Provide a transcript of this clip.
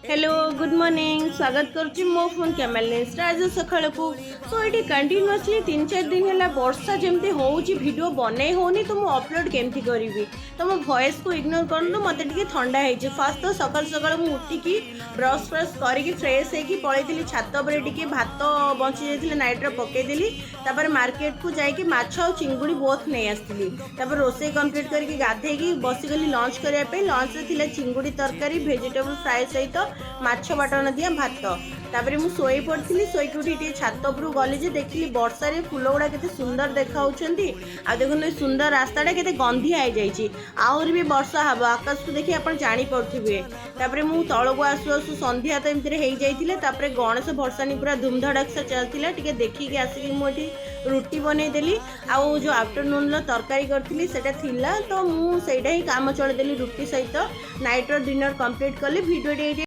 hello good morning स्वागत करुच्ची मो phone camel नेस्टा आज सकाल को सो ये कंटिन्यूअसली 3-4 दिन है वर्षा जमती होची वीडियो बनई होनी तो मुझे अपलोड केमती करी तो मो वॉइस को इग्नोर कर मत टे ठंडा है फास्ट तो सकाल सकाल मुझे उठिकी ब्रश फ्रश करके फ्रेश होगी पलैली छात पर टे भात बची जाते नाइट पकईदेली मार्केट को जाकि माछ और चिंगुड़ी बोथ नहीं आसती रोसे कम्प्लीट करके गाधेकी बसीगली लंच करने लंच रे चिंगुड़ी तरकारी भेजिटेबल फ्राए सहित माछ बाटन दिया भात तापर मुझे शोई पड़ी शोक उठी छात उपरू गली देखिली वर्षा रे फूल गुड़ा के सुंदर देखा देखो सुंदर रास्ताटा के गंधिया हो जाए आहरी भी वर्षा हम आकाश को देखिए आप जापे तापर मुझे तल को आसु आसु संध्या तो एमती हो गणेश भरसानी पूरा धूमधड़क से चलता टे देखिकी आसिक मुझे रुटी बनईदेली आउ जो आफ्टरनून तरकारी करी तो मुझे ही काम चलदेली रुटी सहित नाइट डिनर कंप्लीट कली भिडियो